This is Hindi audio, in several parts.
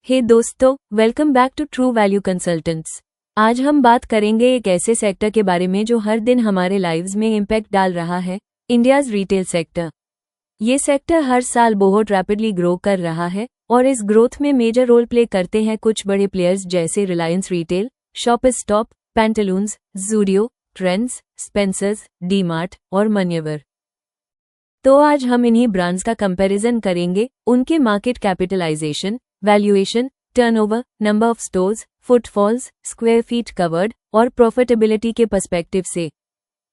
हे दोस्तों, welcome back to True Value Consultants. आज हम बात करेंगे एक ऐसे सेक्टर के बारे में जो हर दिन हमारे लाइव्स में इम्पैक्ट डाल रहा है, इंडियाज़ रिटेल सेक्टर। ये सेक्टर हर साल बहुत रैपिडली ग्रो कर रहा है और इस ग्रोथ में मेजर रोल प्ले करते हैं कुछ बड़े प्लेयर्स जैसे Reliance retail, shoppers stop, Pantaloons, Zudio, trends, Spencer's, D-Mart और मन्यवर। तो आज हम इन्हीं ब्रांड्स का कंपैरिजन करेंगे उनके market capitalisation, valuation, turnover, number of stores, footfalls, square feet covered और प्रॉफिटेबिलिटी के पर्सपेक्टिव से।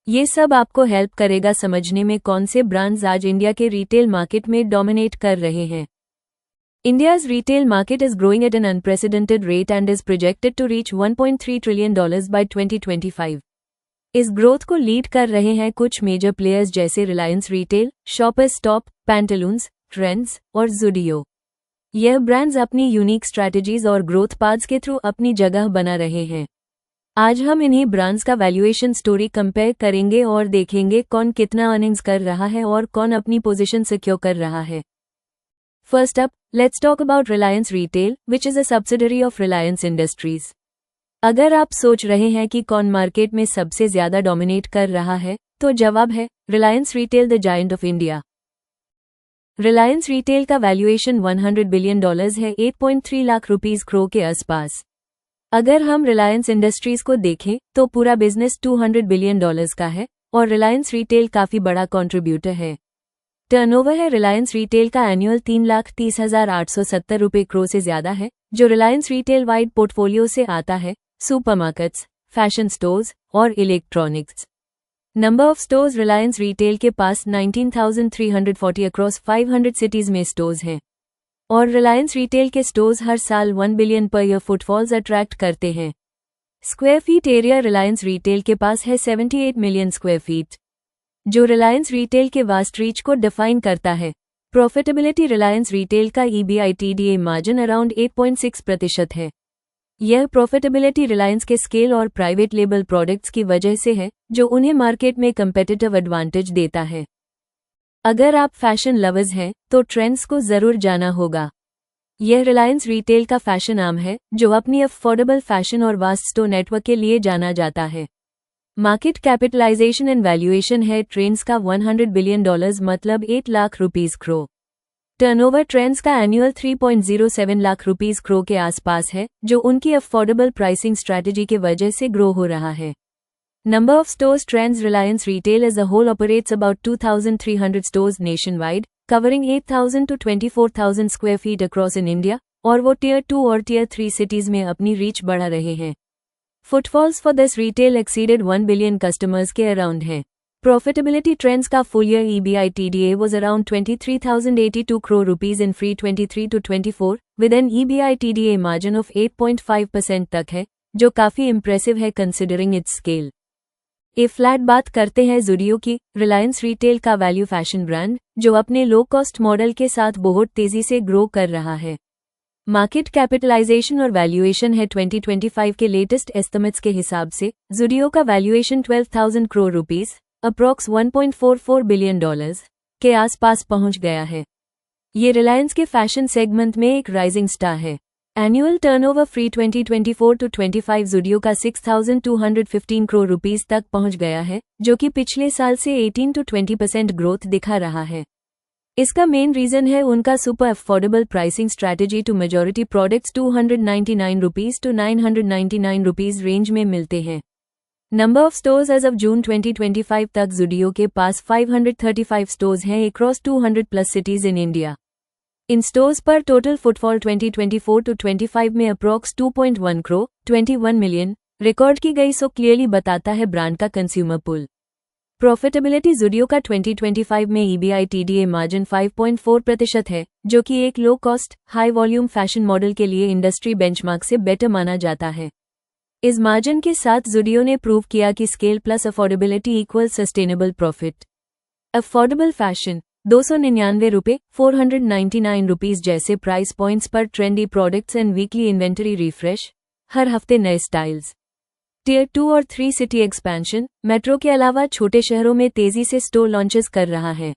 ये सब आपको हेल्प करेगा समझने में कौन से ब्रांड्स आज इंडिया के रिटेल मार्केट में डोमिनेट कर रहे हैं। India's retail market is growing at an unprecedented rate and is projected to reach $1.3 trillion by 2025. इस ग्रोथ को लीड कर रहे हैं कुछ मेजर प्लेयर्स जैसे Reliance retail, shoppers stop, Pantaloons, trends और ज़ूडियो। यह ब्रांड्स अपनी यूनिक स्ट्रैटेजीज और ग्रोथ पाथ्स के थ्रू अपनी जगह बना रहे हैं। आज हम इन्हीं ब्रांड्स का वैल्यूएशन स्टोरी कंपेयर करेंगे और देखेंगे कौन कितना अर्निंग्स कर रहा है और कौन अपनी पोजीशन सिक्योर कर रहा है। First up, let's talk about Reliance retail, which is a subsidiary of Reliance industries. अगर आप सोच रहे हैं कि कौन मार्केट में सबसे ज्यादा डोमिनेट कर रहा है, तो जवाब है Reliance retail, the giant of India. Reliance retail का वैल्यूएशन $100 बिलियन है, 8.3 लाख रुपीस करोड़ के आसपास। अगर हम रिलायंस इंडस्ट्रीज को देखें तो पूरा बिजनेस $200 बिलियन का है और रिलायंस रिटेल काफी बड़ा कंट्रीब्यूटर है। टर्नओवर है रिलायंस रिटेल का एनुअल 3,30,870 रुपये करोड़ से ज्यादा है, जो रिलायंस रिटेल वाइड पोर्टफोलियो से आता है, सुपरमार्केट्स, फैशन स्टोर्स और electronics. Number of stores, Reliance retail के पास 19,340 अक्रॉस 500 सिटीज में स्टोर्स हैं और रिलायंस रिटेल के स्टोर्स हर साल 1 billion per year footfalls attract करते हैं। Square feet area, Reliance retail के पास है 78 मिलियन स्क्वायर फीट, जो रिलायंस रिटेल के वास्ट रीच को डिफाइन करता है। प्रॉफिटेबिलिटी, रिलायंस रिटेल का EBITDA मार्जिन अराउंड 8.6% है। यह प्रॉफिटेबिलिटी रिलायंस के स्केल और प्राइवेट लेबल प्रोडक्ट्स की वजह से है, जो उन्हें मार्केट में कंपेटिटिव एडवांटेज देता है। अगर आप फैशन लवर्स हैं तो ट्रेंड्स को जरूर जाना होगा। यह रिलायंस रिटेल का फैशन आर्म है जो अपनी अफोर्डेबल फैशन और वास्ट स्टोर नेटवर्क के लिए जाना जाता है। मार्केट कैपिटलाइजेशन एंड वैल्यूएशन है ट्रेंड्स का $100 बिलियन, मतलब 8 lakh rupees crore. Turnover, trends का एनुअल 3.07 लाख रुपीस करोड़ के आसपास है, जो उनकी अफोर्डेबल प्राइसिंग स्ट्रैटेजी के वजह से ग्रो हो रहा है। Number of stores, trends Reliance Retail as a whole operates about 2,300 stores nationwide, covering 8,000 to 24,000 square feet across in India, और वो टियर 2 और टियर 3 सिटीज में अपनी रीच बढ़ा रहे हैं। Footfalls for this retail exceeded 1 billion customers के अराउंड है। प्रॉफिटेबिलिटी, ट्रेंड्स का full year EBITDA was around 23,082 crore rupees in FY 23 to 24, with an EBITDA margin of 8.5% तक है, जो काफी इम्प्रेसिव है considering it's scale. A flat बात करते हैं ज़ूडियो की। रिलायंस रिटेल का वैल्यू फैशन ब्रांड, जो अपने लो कॉस्ट मॉडल के साथ बहुत तेजी से ग्रो कर रहा है। मार्केट कैपिटलाइजेशन और वैल्यूएशन है 2025 के लेटेस्ट एस्टिमेट्स के हिसाब से ज़ूडियो का valuation 12,000 crore rupees, approx $1.44 billion के आसपास पहुंच गया है। ये रिलायंस के फैशन सेगमेंट में एक राइजिंग स्टार है। Annual turnover free 2024 to 25 Zudio का 6,215 करोड़ रुपीस तक पहुंच गया है, जो कि पिछले साल से 18 to 20% ग्रोथ दिखा रहा है। इसका मेन रीजन है उनका super affordable pricing strategy. To majority products 299 rupees to 999 rupees range में मिलते हैं। Number of stores as of June 2025 तक ज़ूडियो के पास 535 स्टोर्स हैं across 200 plus cities in India. इन स्टोर्स पर टोटल फुटफॉल 2024 to 25 में अप्रॉक्स 2.1 करोड़ 21 मिलियन रिकॉर्ड की गई, सो क्लियरली बताता है ब्रांड का कंज्यूमर पुल। प्रॉफिटेबिलिटी, ज़ूडियो का 2025 में EBITDA मार्जिन 5.4% है, जो कि एक low cost, high volume fashion model के लिए इंडस्ट्री बेंचमार्क से बेटर माना जाता है। इस मार्जिन के साथ ज़ूडियो ने प्रूव किया कि scale plus affordability equal sustainable profit. Affordable fashion, 299 रुपये 499 रुपीस जैसे प्राइस पॉइंट्स पर trendy products and weekly inventory refresh, हर हफ्ते नए स्टाइल्स। टियर 2 और 3 सिटी एक्सपेंशन, मेट्रो के अलावा छोटे शहरों में तेजी से स्टोर लॉन्चेस कर रहा है।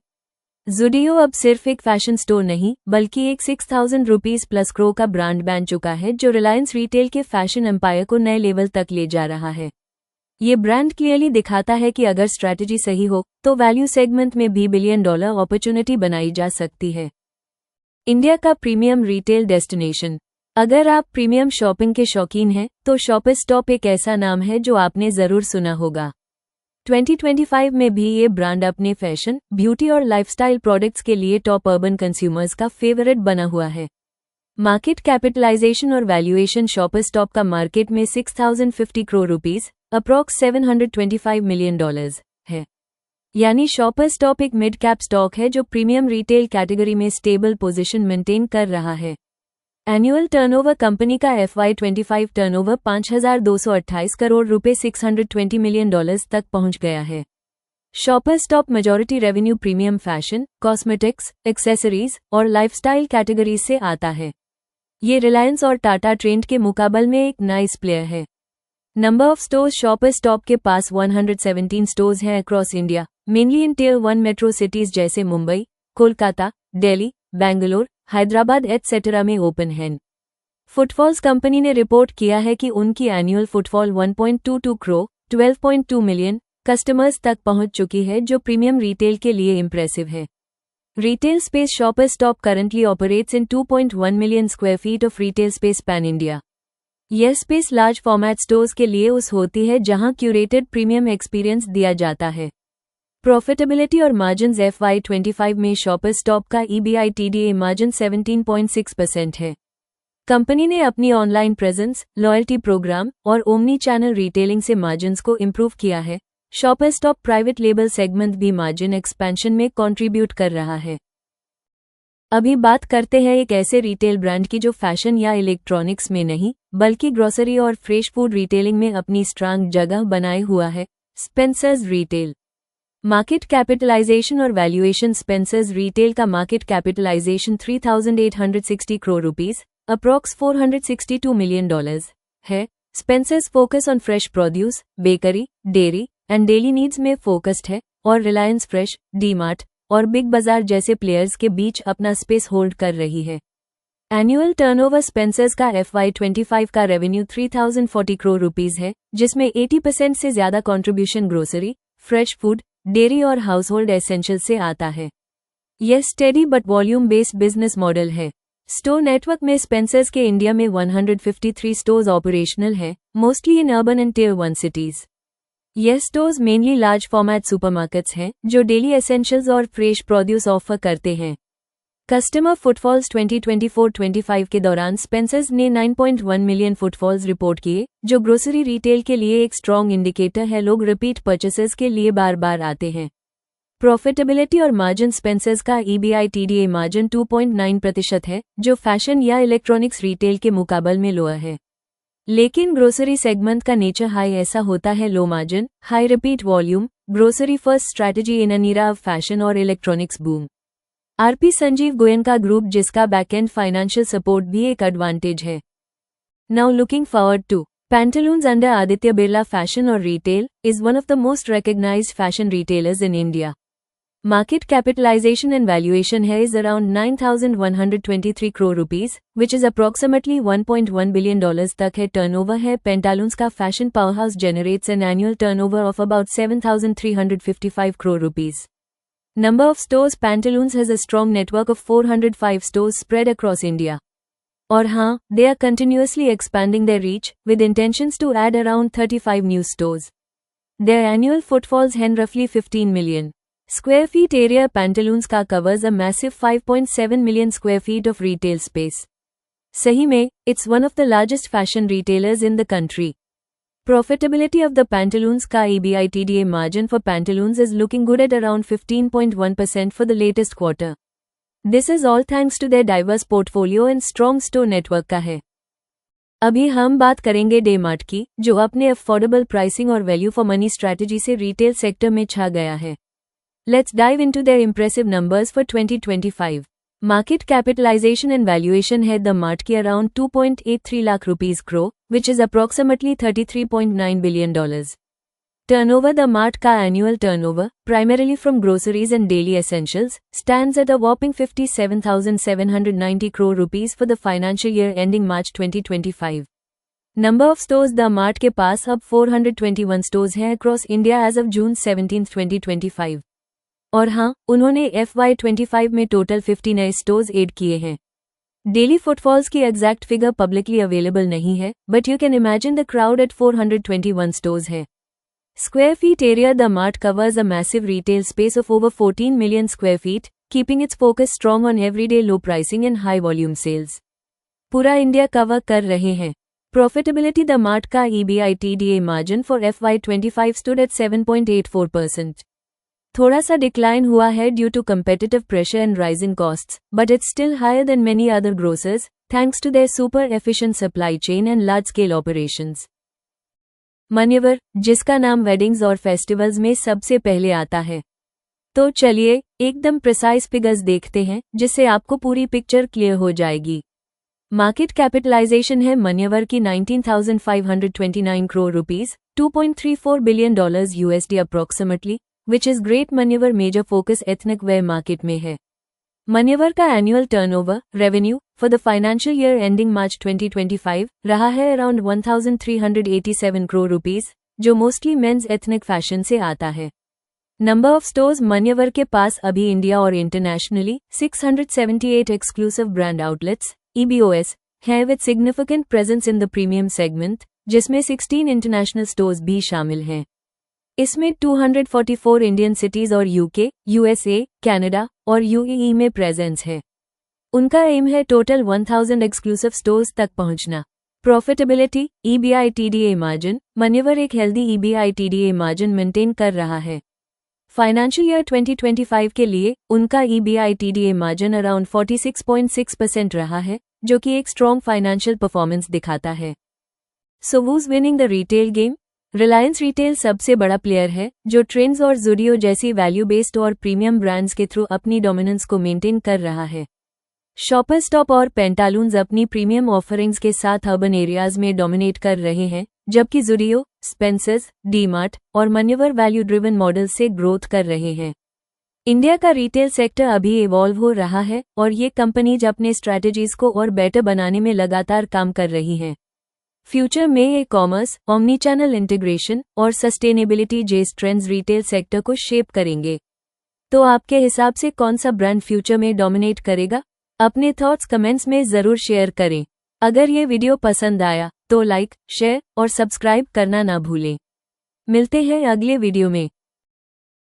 जुडियो अब सिर्फ एक फैशन स्टोर नहीं बल्कि एक 6,000 रुपीज प्लस क्रो का ब्रांड बन चुका है जो रिलायंस रिटेल के फैशन एम्पायर को नए लेवल तक ले जा रहा है। ये ब्रांड क्लियरली दिखाता है कि अगर स्ट्रैटेजी सही हो तो वैल्यू सेगमेंट में भी $1 बिलियन अपॉर्चुनिटी बनाई जा सकती है। इंडिया का प्रीमियम रिटेल डेस्टिनेशन। अगर आप प्रीमियम शॉपिंग के शौकीन हैं तो शॉपर्स स्टॉप एक ऐसा नाम है जो आपने जरूर सुना होगा। 2025 में भी ये ब्रांड अपने फैशन, ब्यूटी और लाइफस्टाइल प्रोडक्ट्स के लिए टॉप अर्बन कंज्यूमर्स का फेवरेट बना हुआ है। मार्केट कैपिटलाइजेशन और वैल्यूएशन शॉपर्स स्टॉप का मार्केट में 6,050 करोड़ रुपीस अप्रॉक्स $725 मिलियन है। यानी शॉपर्स स्टॉप एक मिड कैप स्टॉक है जो प्रीमियम रिटेल कैटेगरी में स्टेबल पोजीशन मेंटेन कर रहा है। एनुअल टर्नओवर कंपनी का FY25 टर्नओवर 5,228 करोड़ रुपए $620 मिलियन तक पहुंच गया है। Shoppers stop majority revenue premium fashion, cosmetics, accessories और लाइफस्टाइल कैटेगरीज से आता है। ये रिलायंस और टाटा ट्रेंड के मुकाबले में एक नाइस प्लेयर है। Number of stores shoppers stop के पास 117 स्टोर्स हैं अक्रॉस इंडिया, मेनली इन Tier 1 मेट्रो सिटीज जैसे मुंबई, कोलकाता, दिल्ली, बेंगलोर, हैदराबाद एटसेट्रा में ओपन हैं। फुटफॉल्स कंपनी ने रिपोर्ट किया है कि उनकी annual footfall 1.22 crore 12.2 million customers तक पहुंच चुकी है जो प्रीमियम रिटेल के लिए इम्प्रेसिव है। Retail space shoppers stop currently operates in 2.1 million square feet of retail space pan India. यह स्पेस लार्ज फॉर्मेट स्टोर्स के लिए उस होती है जहां क्यूरेटेड प्रीमियम एक्सपीरियंस दिया जाता है। प्रॉफिटेबिलिटी और मार्जिन्स FY25 में शॉपर्स स्टॉप का EBITDA मार्जिन 17.6% है। कंपनी ने अपनी ऑनलाइन प्रेजेंस, लॉयल्टी प्रोग्राम और ओमनी चैनल रिटेलिंग से मार्जिन्स को इम्प्रूव किया है। Shoppers stop private label segment भी मार्जिन एक्सपेंशन में कंट्रीब्यूट कर रहा है। अभी बात करते हैं एक ऐसे रिटेल ब्रांड की जो फैशन या इलेक्ट्रॉनिक्स में नहीं बल्कि ग्रोसरी और फ्रेश फूड रिटेलिंग में अपनी स्ट्रांग जगह बनाए हुआ है, स्पेंसर्स रिटेल। मार्केट कैपिटलाइजेशन और वैल्यूएशन स्पेंसर्स रिटेल का market capitalization 3,860 crore rupees approx $462 million है। Spencer's focus on fresh produce, bakery, dairy and daily needs में फोकस्ड है और रिलायंस फ्रेश, डी-मार्ट और बिग बाजार जैसे प्लेयर्स के बीच अपना स्पेस होल्ड कर रही है। एनुअल टर्नओवर स्पेंसर्स का FY25 का रेवेन्यू 3,040 करोड़ रुपीस है जिसमें 80% से ज्यादा contribution grocery, fresh food, dairy और हाउसहोल्ड एसेंशियल से आता है। यह steady but volume based business model है। स्टोर नेटवर्क में स्पेंसर्स के इंडिया में 153 स्टोर्स ऑपरेशनल है, mostly in urban and Tier 1 cities. यह stores mainly large format supermarkets हैं जो डेली एसेंशियल्स और फ्रेश प्रोड्यूस ऑफर करते हैं। कस्टमर फुटफॉल्स 2024-25 के दौरान स्पेंसर्स ने 9.1 मिलियन फुटफॉल्स रिपोर्ट किए जो ग्रोसरी रिटेल के लिए एक स्ट्रॉन्ग इंडिकेटर है। लोग रिपीट परचेसेस के लिए बार बार आते हैं। प्रॉफिटेबिलिटी और मार्जिन स्पेंसर्स का EBITDA मार्जिन 2.9% है जो फैशन या इलेक्ट्रॉनिक्स रिटेल के मुकाबले में लोअर है। लेकिन ग्रोसरी सेगमेंट का नेचर हाई ऐसा होता है low margin, high repeat volume, grocery first strategy in an era of fashion और electronics boom. RP Sanjiv Goenka group जिसका बैकएंड फाइनेंशियल सपोर्ट भी एक एडवांटेज है। Now looking forward to Pantaloons under Aditya Birla Fashion or Retail is one of the most recognized fashion retailers in India. Market capitalization and valuation here is around 9,123 crore rupees, which is approximately $1.1 billion तक है turnover है। Pantaloons का fashion powerhouse generates an annual turnover of about 7,355 crore rupees. Number of stores Pantaloons has a strong network of 405 stores spread across India. और हाँ, they are continuously expanding their reach, with intentions to add around 35 new stores. Their annual footfalls हैं roughly 15 million square feet area. Pantaloons का covers a massive 5.7 million square feet of retail space. सही में, it's one of the largest fashion retailers in the country. Profitability of the Pantaloons का EBITDA margin for Pantaloons is looking good at around 15.1% for the latest quarter. This is all thanks to their diverse portfolio and strong store network का है। अभी हम बात करेंगे डे-मार्ट की, जो अपने अफोर्डेबल प्राइसिंग और वैल्यू फॉर मनी स्ट्रैटेजी से रिटेल सेक्टर में छा गया है। Let's dive into their impressive numbers for 2025. Market capitalization and valuation है द मार्ट की around 2.83 lakh rupees crore, which is approximately $33.9 billion. Turnover: The Mart का annual turnover, primarily from groceries and daily essentials, stands at a whopping 57,790 crore rupees for the financial year ending March 2025. Number of stores: The Mart के पास अब 421 stores हैं across India as of June 17, 2025. और हाँ, उन्होंने FY25 में टोटल 50 नए स्टोर्स ऐड किए हैं। डेली फुटफॉल्स की एग्जैक्ट फिगर पब्लिकली अवेलेबल नहीं है, but you can imagine the crowd at 421 stores है। Square feet area: The Mart covers a massive retail space of over 14 million square feet, keeping its focus strong on everyday low pricing and high volume sales. पूरा इंडिया कवर कर रहे हैं। Profitability: The Mart का EBITDA margin for FY25 stood at 7.84%. थोड़ा सा डिक्लाइन हुआ है due to competitive pressure and rising costs, but it's still higher than many other grocers, thanks to their super efficient supply chain and large scale operations. Manyavar, जिसका नाम वेडिंग्स और फेस्टिवल्स में सबसे पहले आता है। तो चलिए एकदम प्रिसाइज फिगर्स देखते हैं जिससे आपको पूरी पिक्चर क्लियर हो जाएगी। मार्केट कैपिटलाइजेशन है मन्यवर की 19,529 crore rupees, $2.34 billion USD approximately, which is great. Manyavar major focus ethnic wear market में है। मन्यवर का annual turnover revenue for the financial year ending March 2025 रहा है अराउंड 1,387 करोड़ रुपीस, जो मोस्टली मेंस एथनिक फैशन से आता है। नंबर ऑफ स्टोर्स: मन्यवर के पास अभी इंडिया और internationally 678 exclusive brand outlets EBOs हैं with significant presence in the premium segment, जिसमें 16 इंटरनेशनल स्टोर्स भी शामिल हैं। इसमें 244 इंडियन सिटीज और UK, USA, कनाडा और UAE में प्रेजेंस है। उनका एम है टोटल 1000 एक्सक्लूसिव स्टोर्स तक पहुंचना। प्रॉफिटेबिलिटी: EBITDA मार्जिन: मन्यवर एक हेल्दी EBITDA मार्जिन मेंटेन कर रहा है। फाइनेंशियल ईयर 2025 के लिए उनका EBITDA मार्जिन अराउंड 46.6% रहा है, जो कि एक स्ट्रॉन्ग फाइनेंशियल परफॉर्मेंस दिखाता है। So who's winning the retail game? Reliance Retail सबसे बड़ा प्लेयर है जो ट्रेंड्स और ज़ुडियो जैसी वैल्यू बेस्ड और प्रीमियम ब्रांड्स के थ्रू अपनी डोमिनेंस को मेंटेन कर रहा है। शॉपर स्टॉप और पेंटालून्स अपनी प्रीमियम ऑफरिंग्स के साथ अर्बन एरियाज में डोमिनेट कर रहे हैं, जबकि ज़ुडियो, स्पेंसर्स, डीमार्ट और मन्यवर वैल्यू ड्रिवन मॉडल से ग्रोथ कर रहे हैं। इंडिया का रिटेल सेक्टर अभी इवॉल्व हो रहा है और ये कंपनीज अपने स्ट्रैटेजीज को और बेटर बनाने में लगातार काम कर रही हैं। फ्यूचर में ई-कॉमर्स, ओमनी चैनल इंटीग्रेशन और सस्टेनेबिलिटी जैसे ट्रेंड्स रिटेल सेक्टर को शेप करेंगे। तो आपके हिसाब से कौन सा ब्रांड फ्यूचर में डोमिनेट करेगा? अपने थॉट्स कमेंट्स में ज़रूर शेयर करें। अगर ये वीडियो पसंद आया तो लाइक, शेयर और सब्सक्राइब करना ना भूलें। मिलते हैं अगले वीडियो में।